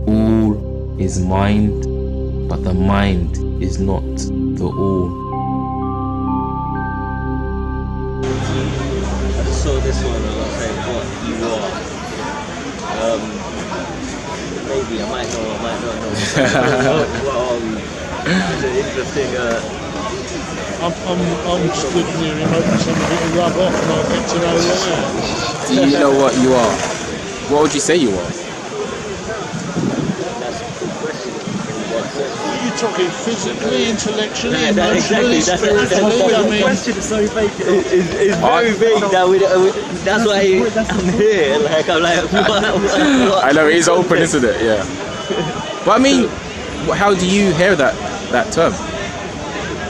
all is mind, but the mind is not the all. I just saw this one and I was saying what you are. Maybe I might know, I might not know. What are we? It's an interesting. I'm stood near him hoping somebody will rub off and I'll get to know who I am. Do you know what you are? What would you say you are? That's a good question. Are you talking physically, intellectually, emotionally, Exactly. spiritually? The question is so vague. It's very vague that that's why I'm here. Like I'm like, what? I know it is open, isn't it? Yeah. But I mean, how do you hear that term?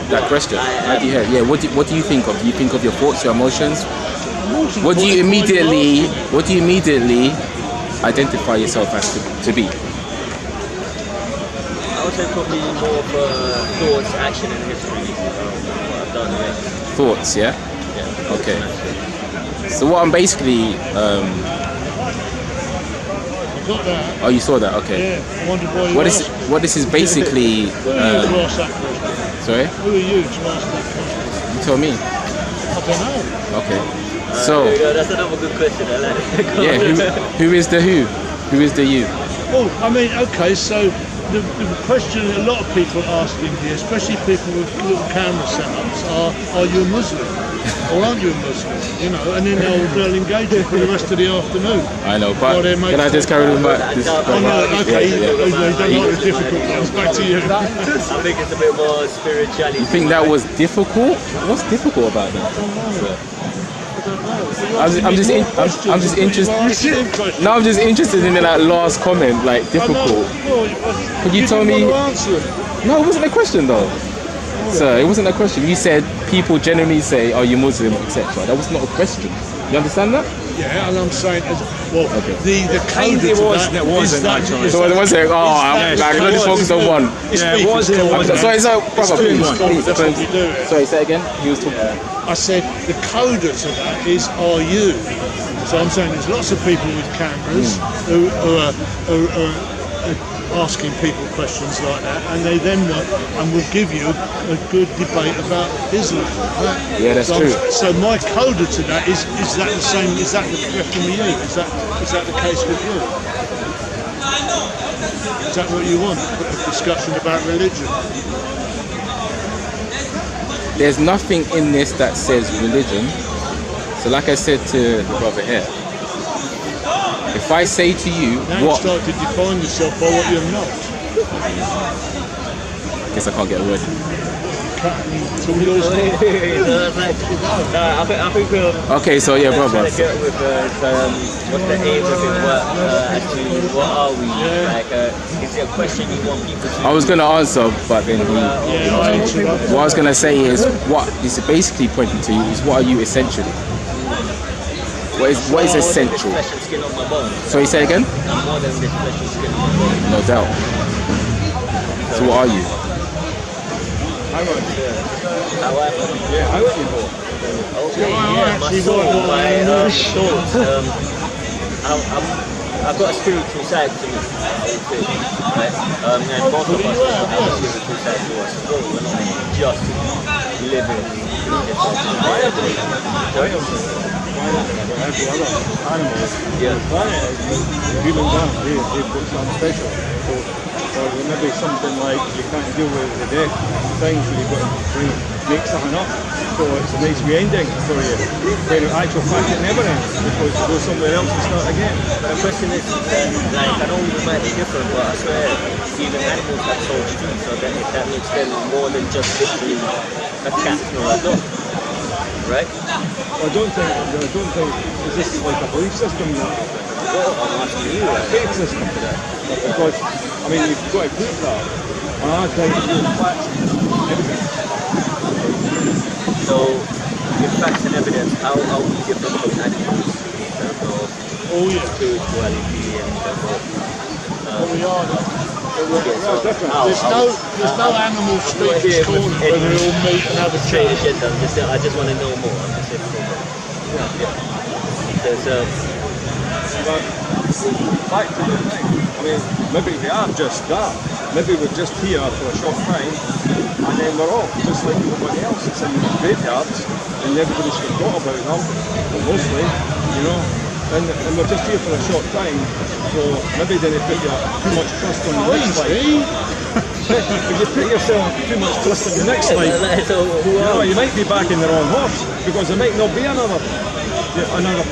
That question. How do you hear? Yeah. What do you think of? Do you think of your thoughts, your emotions? What do you immediately identify yourself as to be? I would say probably more of thoughts, action, and history. What I've done. Yeah. Thoughts, yeah. Yeah. Okay. So what I'm basically. Got that? Oh, you saw that? Okay. Yeah. I wondered why you What this is basically. Who are you to ask that question? Sorry. Who are you to ask that question? You told me. I don't know. Okay. So. There you go. That's another good question. I like it. Yeah. Who is the who? Who is the you? Oh, I mean, okay, so the question a lot of people are asking here, especially people with little camera setups, are you a Muslim? Or aren't you a Muslim? You know, and then they'll engage you for the rest of the afternoon. I know, but Can I just carry on back? Oh no, okay, you don't like the difficult ones, back to you. I think it's a bit more spirituality. You think that was difficult? What's difficult about that? I'm just interested. No, I'm just interested in that last comment, like difficult. Could you tell me? No, it wasn't a question though. Sir, it wasn't a question. You said people generally say, "Are you Muslim?" etc. That was not a question. You understand that? Yeah, and I'm saying, the code It wasn't actually. So I was saying, I'm only focused on one. Yeah, it was. Sorry, brother, please. That's what we do. Sorry, say again. He was talking. I said the coda to that is "Are you?" So I'm saying there's lots of people with cameras who are asking people questions like that, and they then will give you a good debate about Islam. Right? Yeah, that's true. So my coda to that is that the same? Is that the question with you? Is that the case with you? Is that what you want? A discussion about religion? There's nothing in this that says religion. So like I said to the brother here, if I say to you, now you start to define yourself by what you're not. I guess I can't get a word. Okay, so yeah, brother. What's the aim of it? What are we? Like, is it a question you want people to? I was gonna answer, but then what I was gonna say is what this is basically pointing to is what are you essentially? What is essential? So you say again? I'm more than this flesh and skin on my bone. No doubt. So what are you? How am I? Yeah, I want you more. Okay, my soul, my thoughts. I've got a spiritual side to me, I would say, right? And most of us have a spiritual side to us as well. We're not just living through this life. Every other animal, Yeah. planet, humans aren't. They've got something special. So there may be something like you can't deal with the death things where you've got to make something up. So it's a nice re-ending for you. When in actual fact it never ends because you go somewhere else and start again. But the question is, like, I know we might be different, but I swear, even animals have souls too, so that makes them more than just literally a cat or a dog, right? I don't think, is this like a belief system now? Well, I'm asking you, A faith system to that. Because, I mean, you've got to prove that. And I think it's facts and evidence. So, with facts and evidence, how are we different from animals in terms of spirituality and in terms of... we are. Different. There's no animal speech corner where they all meet and have a straight chat. agenda. I just want to know more. I'm just saying more. Because But back to the thing. I mean, maybe we are just that. Maybe we're just here for a short time, and then we're off, just like everybody else. It's in graveyards, and everybody's forgot about them, mostly, you know. And we're just here for a short time, so maybe then you put your too much trust on the next life. If you put yourself too much trust in the next life, you might be back in the wrong horse, because there might not be another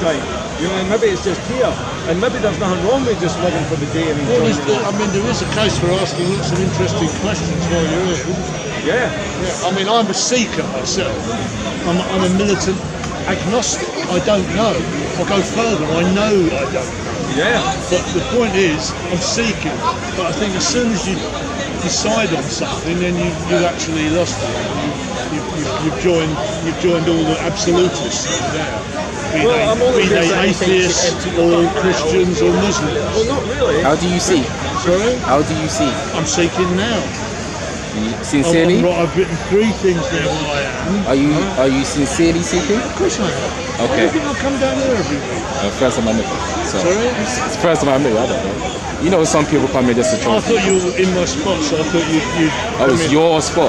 time. You know, maybe it's just here, and maybe there's nothing wrong with just living for the day and enjoying it. I mean, there is a case for asking lots of interesting questions while you're here. Yeah. I mean, I'm a seeker myself. I'm a militant agnostic. I don't know. I'll go further. I know I don't know. Yeah. But the point is, I'm seeking. But I think as soon as you decide on something, then you've actually lost it. You've joined all the absolutists there. Be they atheists or Christians or Muslims. Well, not really. How do you seek? Sorry? How do you seek? I'm seeking now. Sincerely? I've written 3 things there while I am. Are you sincerely seeking? Of course I am. Okay. I think I'll come down here every week. First time I met you. So Sorry? it's the first time I met you. I don't know. You know, some people come here just to try. I thought you were in my spot, so I thought you'd Oh, it's your spot.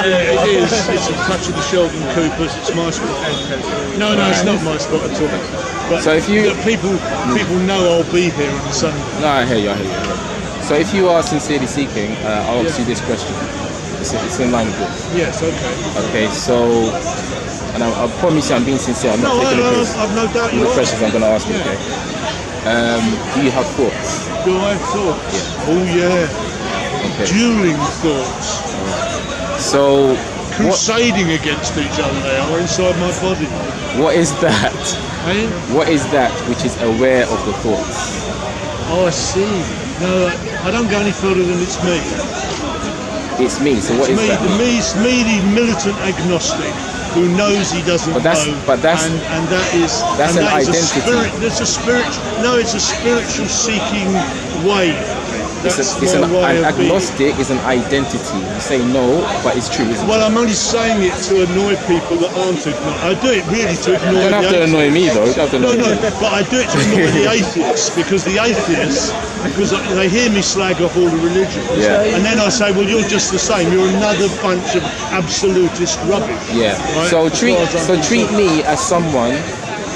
it is. It's a touch of the Sheldon Coopers. It's my spot. No, it's not my spot at all. But So if you- people know I'll be here on Sunday. No, I hear you. So if you are sincerely seeking, I'll ask you this question. It's in line with this. Yes, okay. Okay, so, and I promise you I'm being sincere. I'm not taking the piss. I've no doubt you The are. questions I'm going to ask you, okay? Do you have thoughts? Do I have thoughts? Yeah. Oh yeah. Okay. Dueling thoughts. So, Crusading against each other they are inside my body. what is that? Eh? What is that which is aware of the thoughts? Oh, I see. No, I don't go any further than it's me. It's me. So what is Me, that? it's me, the militant agnostic who knows he doesn't know. But that's and that is that's and an that is identity. It's a spiritual seeking way. It's an agnostic is an identity. You say no, but it's true, isn't Well, it? I'm only saying it to annoy people that aren't ignorant. I do it really to annoy You don't have the to annoy atheists. me though. You don't have to No, annoy me. but I do it to annoy the atheists because they hear me slag off all the religions, Yeah. and then I say, well, you're just the same. You're another bunch of absolutist rubbish. Yeah. Right? So As far as I'm treat concerned. me as someone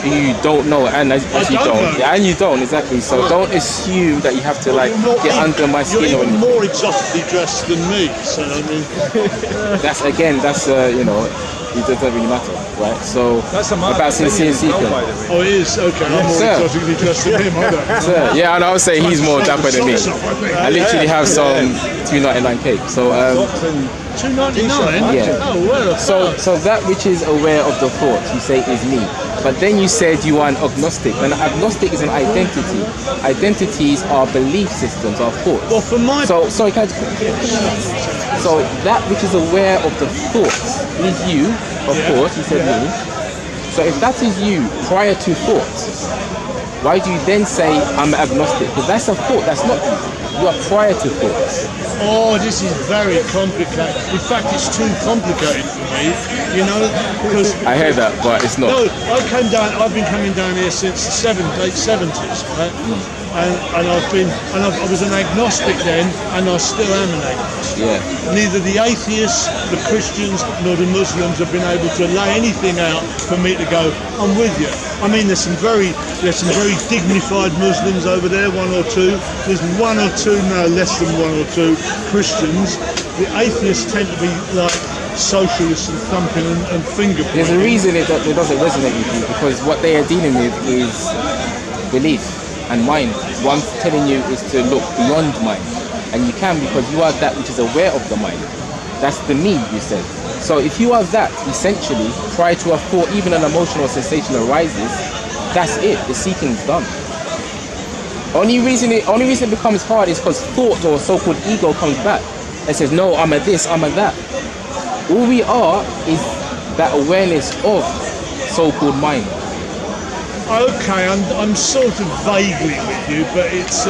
who you don't know, and as you don't don't. know. Yeah, and you don't exactly. So don't assume that you have to like You're not get even- under my skin You're or even anything. more exotically dressed than me. So I mean, That's you know, it doesn't really matter, right? So That's a matter about of opinion sincere as well, seeker. by the way. oh, it is okay. I'm more sir. exotically dressed than him. I don't. Sir, yeah, and I would say he's more dapper than me. I literally have some 299 cake. So Socks and $2.99. Yeah. Oh well. So that which is aware of the thoughts, you say is me. But then you said you are an agnostic. An agnostic is an identity. Identities are belief systems, are thoughts. Well, for my So that which is aware of the thoughts is you, of course, you said me. So if that is you prior to thoughts, why do you then say I'm agnostic? Because that's a thought, that's not you. You are prior to thoughts. Oh, this is very complicated. In fact, it's too complicated for me, you know, because I hear that, but it's not. no, I've been coming down here since the late 70s, right? And I was an agnostic then, and I still am an agnostic. Yeah. Neither the atheists, the Christians, nor the Muslims have been able to lay anything out for me to go, I'm with you. I mean, there's some very dignified Muslims over there, one or two. There's one or two, no, less than one or two Christians. The atheists tend to be like socialists and thumping and finger There's a pointing. reason it doesn't resonate with you, because what they are dealing with is belief and mind. What I'm telling you is to look beyond mind. And you can, because you are that which is aware of the mind. That's the me, you said. So if you are that, essentially, prior to a thought, even an emotional sensation arises, that's it. The seeking is done. Only reason it becomes hard is because thought or so-called ego comes back and says, no, I'm a this, I'm a that. All we are is that awareness of so-called mind. Okay, I'm sort of vaguely with you, but it's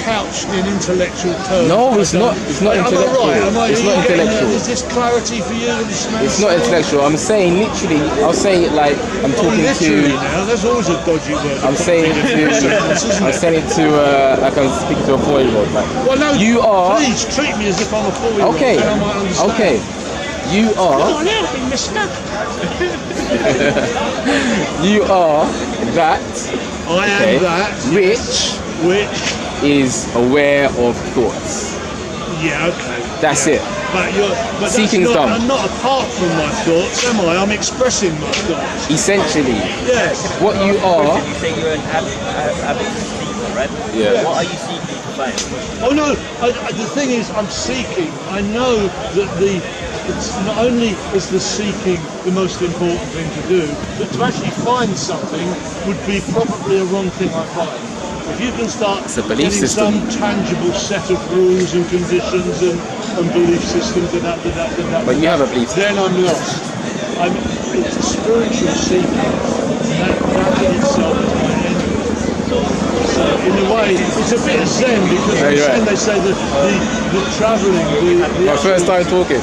couched in intellectual terms. No, it's not. It's not intellectual. It's not intellectual. Is this clarity for you? It's not intellectual. I'm saying literally. I'll say it like I'm talking literally to. Now, that's always a dodgy word. I'm saying it to. I'm saying it to. Like I'm speaking to a 4-year-old. Like, well, no, you are. Please treat me as if I'm a 4-year-old. Okay. Then I might understand. Okay. You are. Oh, yeah, I've been missed up. You are that. I am that. Which is aware of thoughts. Yeah, okay. That's it. But Seeking's that's done. I'm not apart from my thoughts, am I? I'm expressing my thoughts. Essentially. Yes. What you are. You say you're an avid seeker, right? Yeah. What are you seeking to find? Oh no, the thing is, I'm seeking. I know that it's not only is the seeking the most important thing to do, but to actually find something would be probably a wrong thing I find. If you can start It's a belief getting system. some tangible set of rules and conditions and belief systems, But you have a belief system. then I'm lost. It's a spiritual seeking. That in itself is my end. So in a way, it's a bit Zen because Yeah, in you're Zen right. they say the travelling, My first time talking.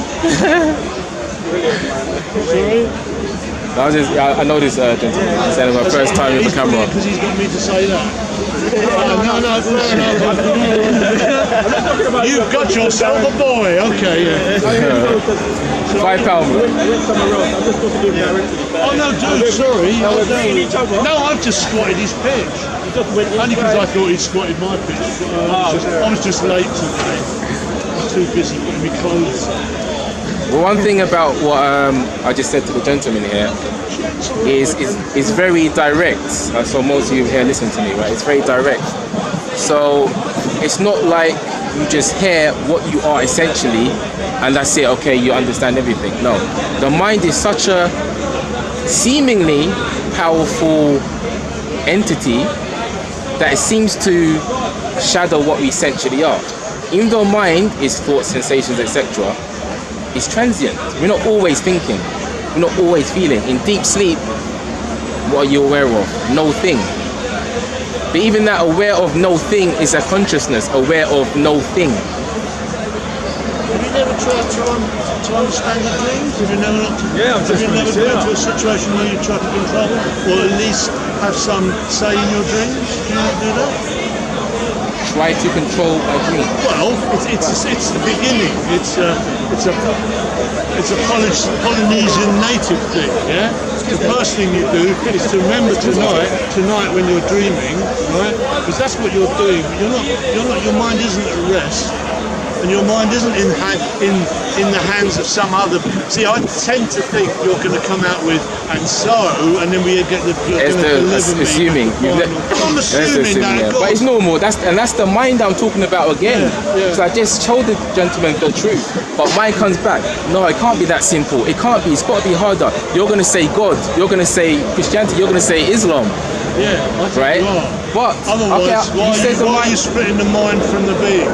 Sorry? I know this gentleman. I said it was my first time with the camera. Because he's got me to say that. No, fair enough. You've got yourself a boy. Okay, yeah. £5. Oh no, dude, sorry. No, I've just squatted his pitch. Only because I thought he'd squatted my pitch. I was just late today. I was too busy putting my clothes on. Well, one thing about what I just said to the gentleman here is very direct. So most of you here listen to me, right? It's very direct. So it's not like you just hear what you are essentially and that's it, okay, you understand everything. No. The mind is such a seemingly powerful entity that it seems to shadow what we essentially are. Even though mind is thoughts, sensations, etc., it's transient. We're not always thinking. We're not always feeling. In deep sleep, what are you aware of? No thing. But even that aware of no thing is a consciousness, aware of no thing. Have you never tried to understand your dreams? Have you never been to a situation where you try to control or at least have some say in your dreams? Do you not do that? Try to control my dream. Well, it's the beginning. It's a Polynesian native thing, yeah? The first thing you do is to remember tonight when you're dreaming, right? Because that's what you're doing. Your mind isn't at rest. And your mind isn't in the hands of some other. See, I tend to think you're going to come out with and then we get the. Assuming. I'm assuming that. Yeah. But it's normal. That's the mind I'm talking about again. Yeah. So I just told the gentleman the truth, but mine comes back. No, it can't be that simple. It can't be. It's got to be harder. You're going to say God. You're going to say Christianity. You're going to say Islam. Yeah, I think right? you are. But otherwise, why are you splitting the mind from the being?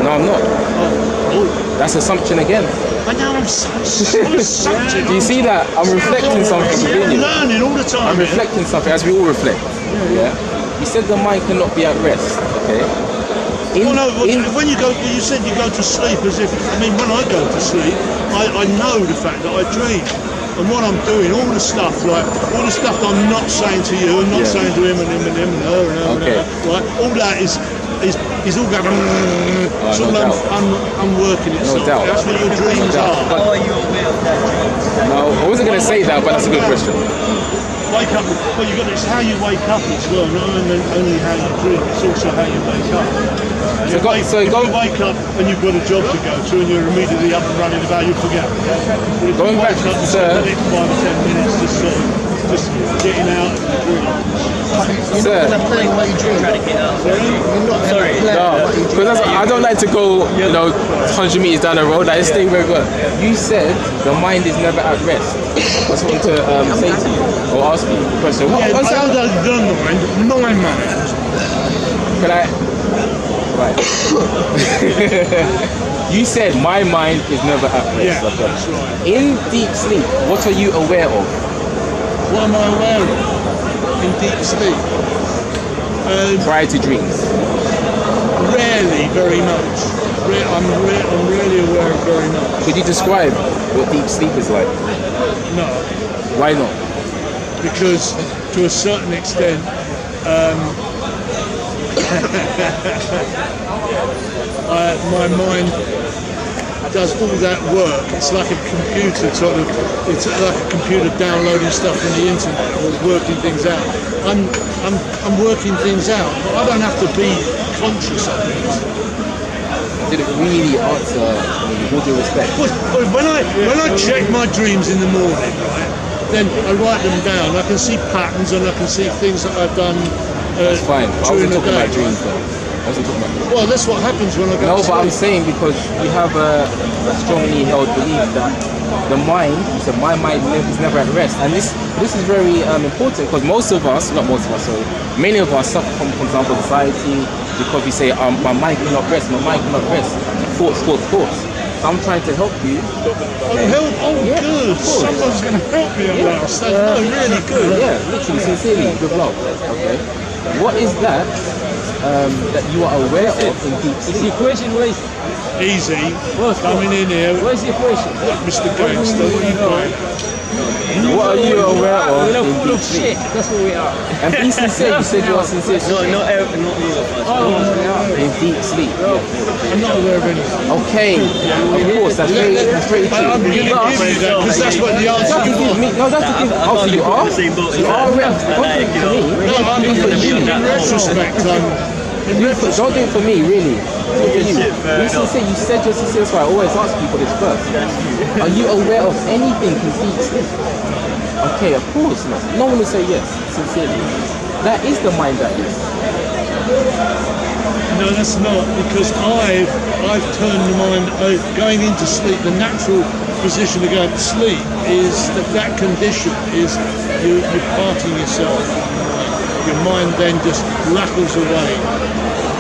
No, I'm not. Oh. That's assumption again. But now I'm assumpting. Do you see that? I'm reflecting something within you. I'm learning all the time. I'm reflecting something, as we all reflect. Yeah. You said the mind cannot be at rest. Okay. When you go, you said you go to sleep as if. I mean, when I go to sleep, I know the fact that I dream. And what I'm doing, all the stuff I'm not saying to you and not saying to him and him and him and her and her, okay. Right? All that is all going. It's all unworking itself. No doubt. That's what your dreams are. How are you aware of that? No, I wasn't going to say that, but that's a good question. Wake up. Well, it's how you wake up as well, not only how you dream. It's also how you wake up. If you wake up and you've got a job to go to and you're immediately up and running about, you forget. But if Going you back wake up and to spend the next 5 or 10 minutes just getting out of the dream. Sir. You're not playing what you dream. Sorry. No, because I don't like to go, 100 meters down the road. Like, stay where we were. You said the mind is never at rest. I just want to say to you or ask you a question. How does the mind, my mind? Can I? Right. You said my mind is never at rest. Yeah, that's right. In deep sleep, what are you aware of? What am I aware of? in deep sleep. Prior to dreams. Rarely, very much. I'm really aware of very much. Could you describe what deep sleep is like? No, Why not? because to a certain extent, my mind does all that work. It's like a computer it's like a computer downloading stuff from the internet or working things out. I'm working things out, but I don't have to be conscious of it. Did it really answer, with all due respect? Well, when I check my dreams in the morning, right, then I write them down. I can see patterns and I can see things that I've done That's fine. I during wasn't the talking day. about dreams though. I wasn't talking about dreams. Well, that's what happens when I go No, to but I'm sleep. saying because you have a strongly held belief that the mind, you said my mind is never at rest. And this is very important because most of us, not most of us, sorry, many of us suffer from, for example, anxiety because we say, my mind cannot rest, my mind cannot rest. Thoughts. So I'm trying to help you. Yeah, good. Someone's going to help me on that. So, really good. Yeah, literally, sincerely, with love. Okay. What is that that you are aware of in deep sleep? The question was, Easy. Coming in here. what's the question? Mr. Gangster, what are you doing? What are you aware of We're not in full deep of sleep? shit. That's what we are. And be sincere. You said you are sincere. No, not all of us. In deep sleep. I'm not aware of anything. Okay. Of course. That's very true. I'm going to give you that because that's what the That's answer to give me. No, that's to give. Oh, so you are? You are aware. Don't do it for me. No, I'm Do it for you. in retrospect. Don't do it for me, really. Do it for you. Be sincere. You said you're sincere, so I always ask people this first. Are you aware of anything in deep sleep? Okay, of course not. No one will say yes, sincerely. That is the mind that is. No, that's not, because I've turned the mind going into sleep. The natural position to go into sleep is that condition is you're parting yourself. Your mind then just rattles away.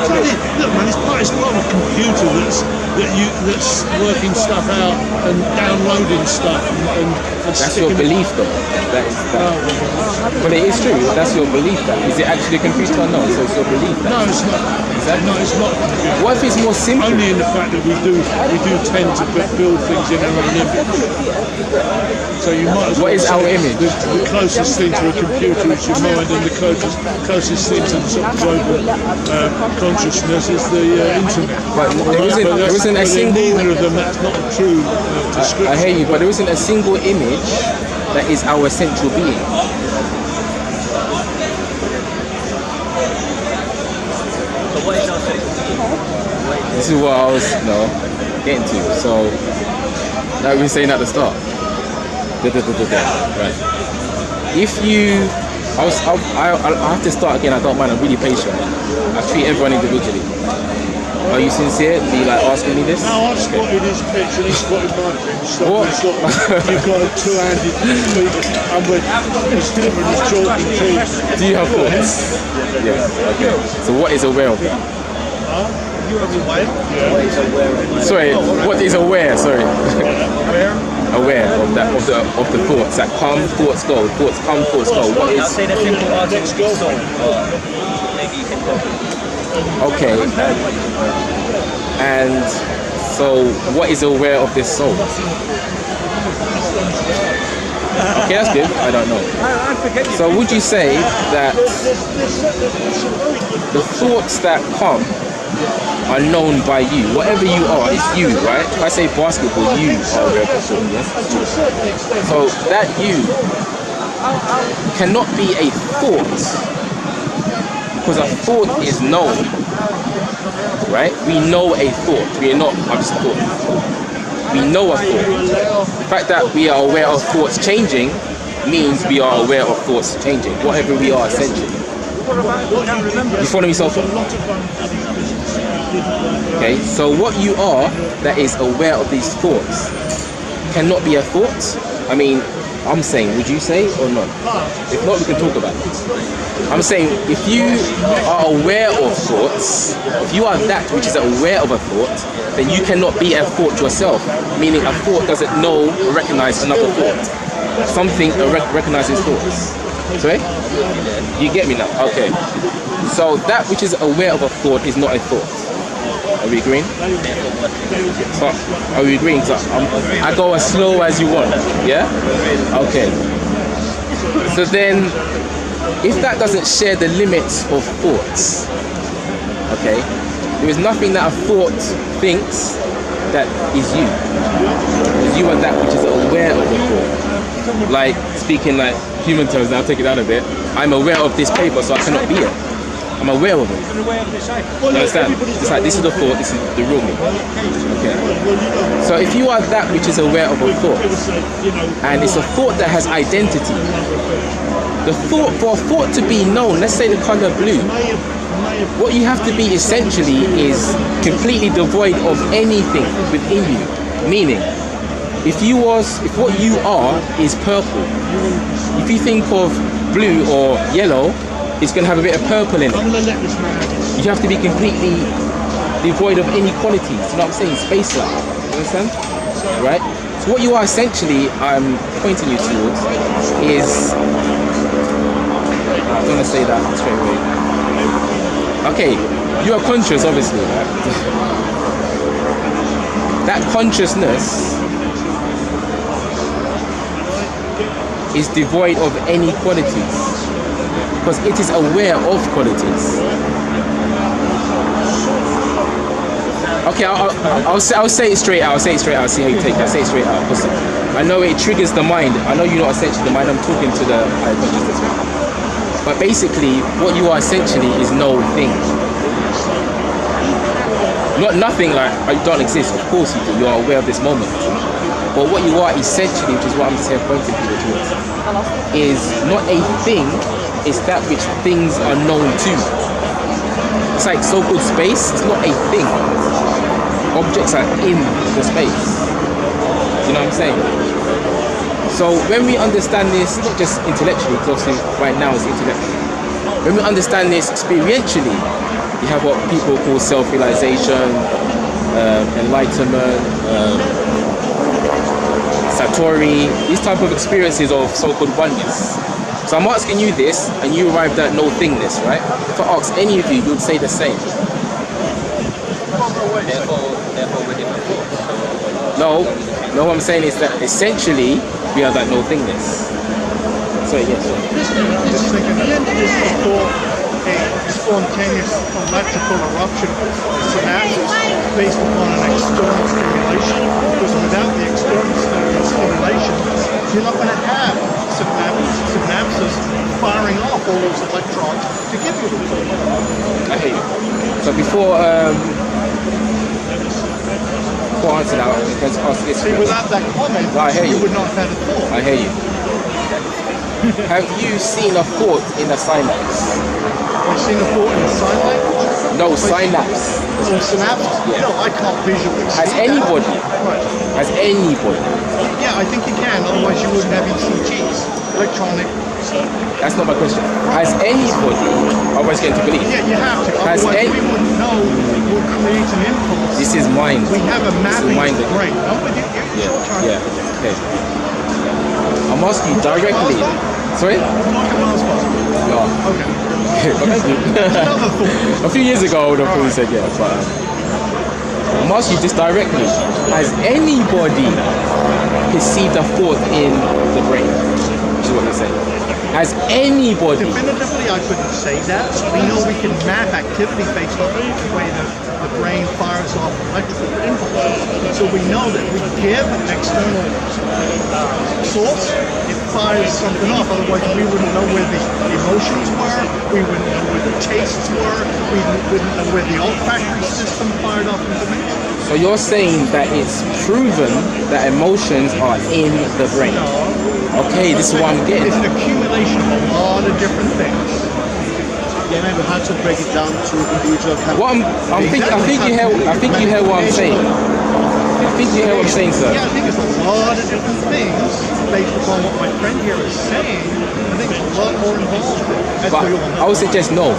So look, man, it's part of a computer that's working stuff out and downloading stuff and That's your belief, though. That is that. But it is true. That's your belief. That is it actually a computer? No, so it's your belief. That. No, it's not. Exactly. No, it's not. What if it's more simple? Only in the fact that we do tend to build things in our own image. So you might as well What is our say image? The closest thing to a computer is your mind, and the closest thing to the sort of global consciousness is the internet. But there isn't a But in single. neither of them, that's not a true description. I hear you, but there isn't a single image that is our essential being. So what is our central being? This is what I was getting to. So, like we were saying at the start. Right. If you, I have to start again. I don't mind. I'm really patient. I treat everyone individually. Are you sincerely like asking me this? No, I've spotted his pitch and he's spotted my pitch. So What? you've got a two-handed speaker and it's different, it's chalk and cheese. Do you have thoughts? Yes. Okay. So what is aware of that? What is aware of my Sorry. What is aware? Sorry. Aware of that of the thoughts that come, thoughts go, thoughts come, thoughts go. What I'll is say the simple answer would be soul, but maybe you can go. okay? And so, what is aware of this soul? Okay, that's good. I don't know. So, would you say that the thoughts that come are known by you? Whatever you are, it's you, right? If I say basketball, you are aware of the soul, yes? So, that you cannot be a thought. Because a thought is known, right? We know a thought. We are not just a thought. We know a thought. The fact that we are aware of thoughts changing means we are aware of thoughts changing. Whatever we are, essentially. You follow me so far? Okay, so what you are that is aware of these thoughts cannot be a thought. I mean, I'm saying, would you say or not? If not, we can talk about it. I'm saying, if you are aware of thoughts, if you are that which is aware of a thought, then you cannot be a thought yourself. Meaning, a thought doesn't know or recognize another thought. Something recognizes thoughts. Sorry? You get me now? Okay. So that which is aware of a thought is not a thought. Are we agreeing? But are we agreeing? So I go as slow as you want. Yeah? Okay. So then, if that doesn't share the limits of thoughts, okay, there is nothing that a thought thinks that is you. Because you are that which is aware of the thought. Like, speaking like human terms, now take it out of it. I'm aware of this paper, so I cannot be it. I'm aware of it. You understand? It's like, this is the thought, this is the real me. Okay. So if you are that which is aware of a thought, and it's a thought that has identity, the thought, for a thought to be known, let's say the color blue, what you have to be essentially is completely devoid of anything within you. Meaning, if what you are is purple, if you think of blue or yellow, it's going to have a bit of purple in it. You have to be completely devoid of any qualities. You know what I'm saying? Space like. You understand? Right? So what you are essentially, I'm pointing you towards, is, I don't want to say that straight away. Okay, you are conscious, obviously, right? That consciousness is devoid of any qualities. Because it is aware of qualities. Okay, I'll say it straight out. I'll say it straight out. I'll see how you take it. I'll say it straight out. Because I know it triggers the mind. I know you're not essentially the mind. I'm talking to the higher consciousness. But basically, what you are essentially is no thing. Not nothing like you don't exist. Of course you do. You are aware of this moment. But what you are essentially, which is what I'm just here pointing people towards, is not a thing. It's that which things are known to. It's like so-called space. It's not a thing. Objects are in the space. You know what I'm saying? So when we understand this, not just intellectually, because obviously right now it's intellectual. When we understand this experientially, you have what people call self-realization, enlightenment, satori, these type of experiences of so-called oneness. So I'm asking you this, and you arrived at no thingness, right? If I ask any of you, you would say the same. No, what I'm saying is that essentially we are that no thingness. So yes. Just thinking, the end is before a spontaneous electrical eruption of synapses based upon an external stimulation. Because without the external stimulation, you're not going to have synapses firing off all those electrons to give you the thought. I hear you. So before I answer that, let's ask this. See, without that comment, you would not have had a thought. I hear you. Have you seen a thought in a synapse? Have you seen a thought in a synapse? No, synapse. Oh, synapse? Yeah. No, I can't visually see Has anybody? Right. Has anybody? Yeah, I think you can, otherwise you wouldn't have ECGs. Electronic. That's not my question. Has anybody, otherwise getting to believe? Yeah, you have to. Has Otherwise we wouldn't know what creates an impulse. This is mind. We have a mapping of the brain. Yeah. Okay. I'm asking you directly. Sorry? No. Okay. Another thought. A few years ago, I would have probably said yes, but I'm asking you this directly. Has anybody perceived a thought in the brain? Which is what you're saying. Has anybody? Definitively, I couldn't say that. We know we can map activity based on the way the brain fires off electrical impulses. So we know that we give an external source, it fires something off. Otherwise, we wouldn't know where the emotions were, we wouldn't know where the tastes were, we wouldn't know where the olfactory system fired off information. So you're saying that it's proven that emotions are in the brain? Okay, this is what I'm getting. It's an accumulation of a lot of different things. Yeah, maybe how to break it down to individual. What I think you hear what I'm saying. I think you hear what I'm saying, sir. Yeah, I think it's a lot of different things based upon what my friend here is saying. I think it's a lot more involved. But I would suggest no.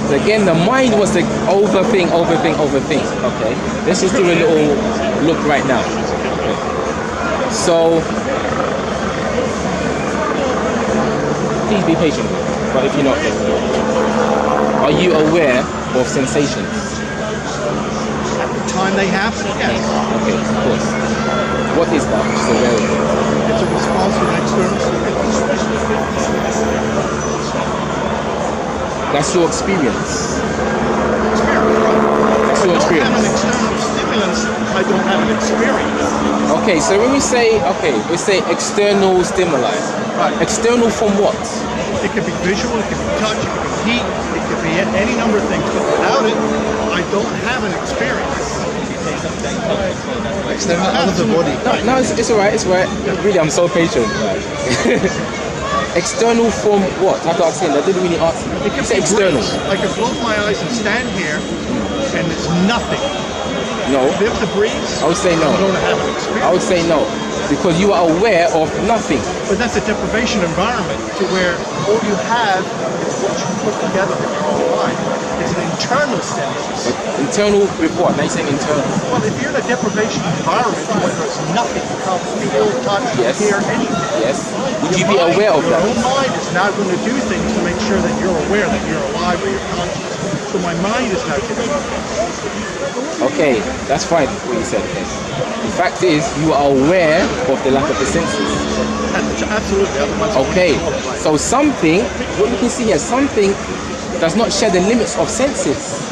So again, the mind was to overthink. Okay, let's just do a little look right now. Okay. So please be patient with me. But if you're not, then are you aware of sensations? At the time they happen, yes. Okay, of course. What is that? Just aware of it. It's a response to an external stimulus. That's your experience. That's If your I don't have experience. an external stimulus, I don't have an experience. Okay, so when we say external stimuli. Right. External from what? It could be visual, it could be touch, it could be heat, it could be any number of things. But without it, I don't have an experience. External out of the body. No, it's alright, it's alright. Really, I'm so patient. External from what? I have to ask him. I didn't really ask him. It could Say be external. breeze. I could close my eyes and stand here, and it's nothing. No. If it's the breeze, I would say no. I'm going to have an experience. I would say no. Because you are aware of nothing. But that's a deprivation environment to where all you have is what you put together in your own mind. It's an internal stimulus. But internal with what? Now you're saying internal. Well, if you're in a deprivation environment where there's nothing, you can't feel, touch, Yes. hear anything. Yes. Would you Your be mind- aware of Your that? own mind is now going to do things to make sure that you're aware that you're alive or you're conscious. So my mind is now doing it. Okay, that's fine what you said. Yes. The fact is, you are aware of the lack of the senses. Absolutely. Otherwise, Okay, so something, what you can see here, something does not share the limits of senses.